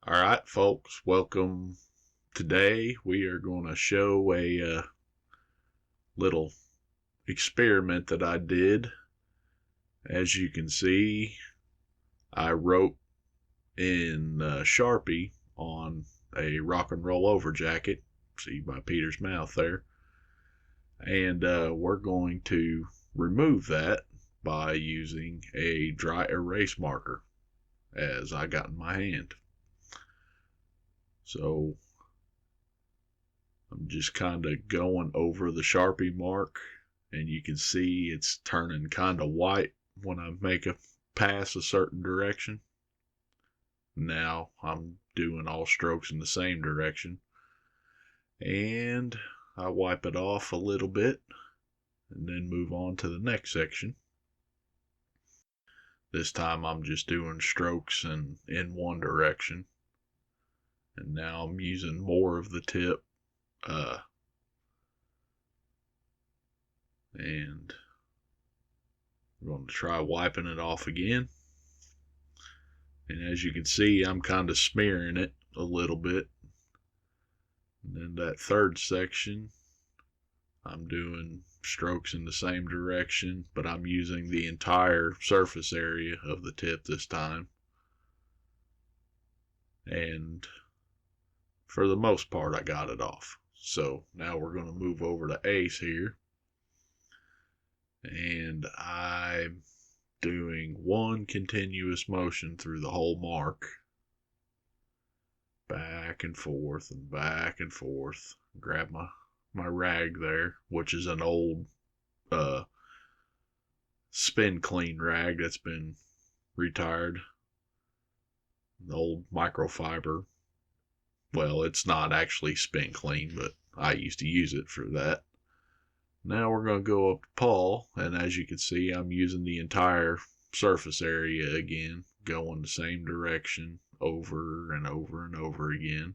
All right, folks, welcome. Today we are going to show a little experiment that I did. As you can see, I wrote in Sharpie on a rock and roll over jacket. See by Peter's mouth there. And we're going to remove that by using a dry erase marker as I got in my hand. So I'm just kind of going over the Sharpie mark, and you can see it's turning kind of white when I make a pass a certain direction. Now I'm doing all strokes in the same direction, and I wipe it off a little bit and then move on to the next section. This time I'm just doing strokes in one direction, and now I'm using more of the tip and I'm going to try wiping it off again. And as you can see, I'm kind of smearing it a little bit. And then that third section, I'm doing strokes in the same direction, but I'm using the entire surface area of the tip this time. And for the most part, I got it off. So now we're going to move over to Ace here. And I'm doing one continuous motion through the whole mark. Back and forth and back and forth. Grab my rag there, which is an old spin clean rag that's been retired. The old microfiber. Well, it's not actually spin clean, but I used to use it for that. Now we're going to go up to Paul, and as you can see, I'm using the entire surface area again, going the same direction over and over and over again.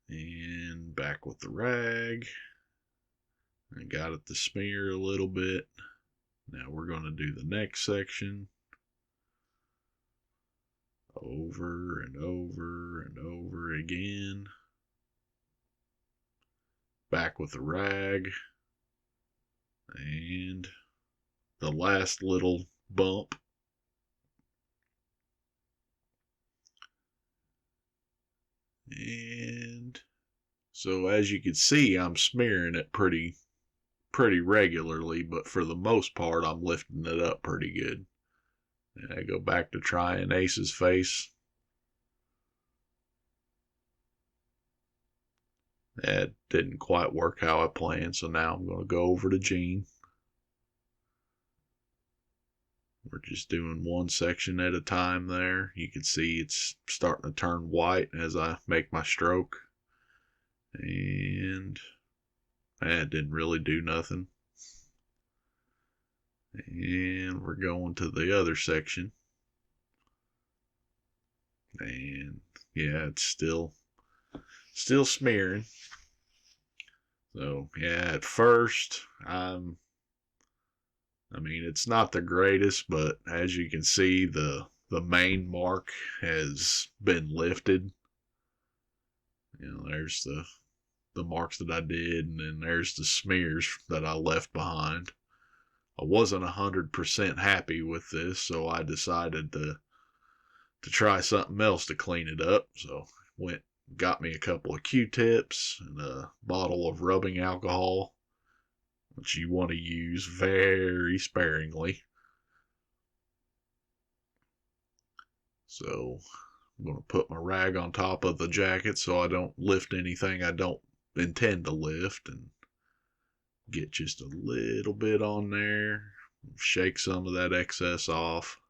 And back with the rag. I got it to smear a little bit. Now we're going to do the next section. Over and over and over again. Back with the rag. And the last little bump. And so as you can see, I'm smearing it pretty regularly, but for the most part, I'm lifting it up pretty good. And I go back to trying Ace's face. That didn't quite work how I planned, so now I'm going to go over to Gene. We're just doing one section at a time there. You can see it's starting to turn white as I make my stroke. And that didn't really do nothing. And we're going to the other section. And yeah, it's still smearing. So yeah, at first it's not the greatest, but as you can see, the main mark has been lifted. There's the marks that I did, and then there's the smears that I left behind. I wasn't 100% happy with this, so I decided to try something else to clean it up. So got me a couple of Q-tips and a bottle of rubbing alcohol, which you want to use very sparingly. So I'm going to put my rag on top of the jacket so I don't lift anything I don't intend to lift, and get just a little bit on there, shake some of that excess off.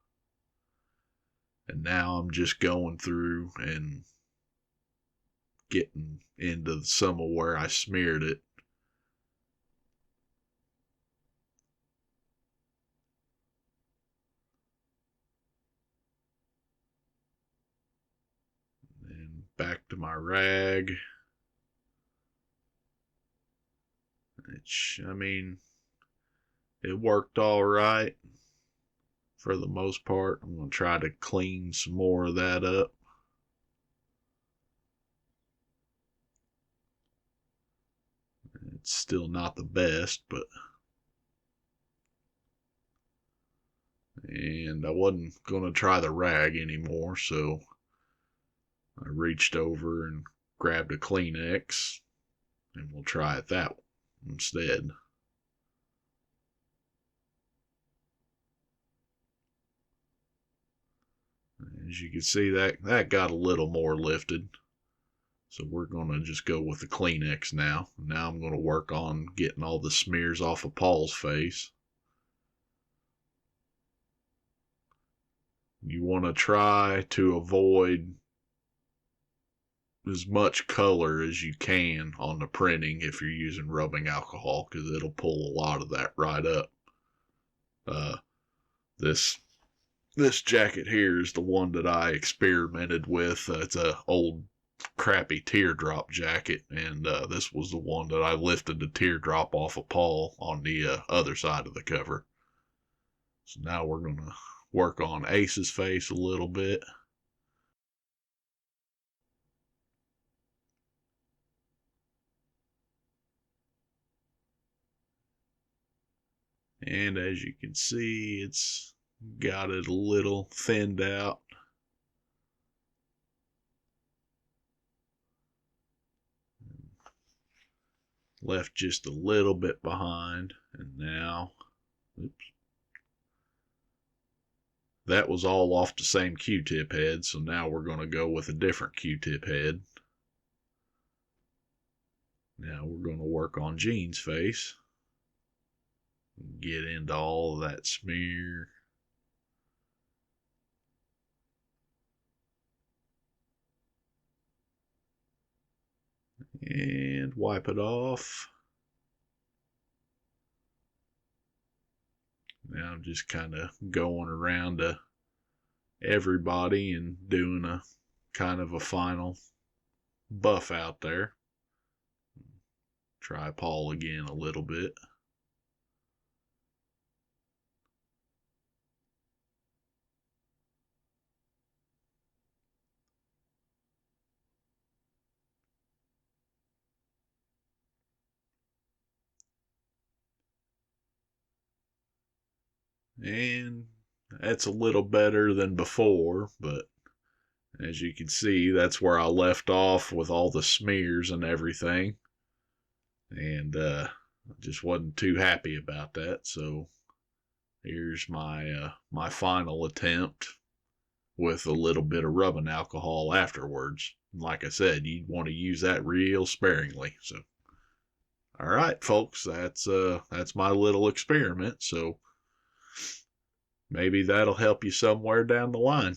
And now I'm just going through and getting into some of where I smeared it. And back to my rag. It worked all right. for the most part. I'm going to try to clean some more of that up. It's still not the best, but... And I wasn't going to try the rag anymore, so I reached over and grabbed a Kleenex, and we'll try it that instead. As you can see, that got a little more lifted. So we're going to just go with the Kleenex now. Now I'm going to work on getting all the smears off of Paul's face. You want to try to avoid as much color as you can on the printing if you're using rubbing alcohol, because it'll pull a lot of that right up. This jacket here is the one that I experimented with. It's a old crappy teardrop jacket, and this was the one that I lifted the teardrop off of Paul on the other side of the cover. So now we're going to work on Ace's face a little bit. And as you can see, it's got it a little thinned out. Left just a little bit behind, and now, oops, that was all off the same Q-tip head, so now we're going to go with a different Q-tip head. Now we're going to work on Gene's face. Get into all of that smear. And wipe it off. Now I'm just kind of going around to everybody and doing a kind of a final buff out there. Try Paul again a little bit. And that's a little better than before, but as you can see, that's where I left off with all the smears and everything. And I just wasn't too happy about that. So here's my final attempt with a little bit of rubbing alcohol afterwards. Like I said, you'd want to use that real sparingly. So, all right, folks, that's my little experiment. So maybe that'll help you somewhere down the line.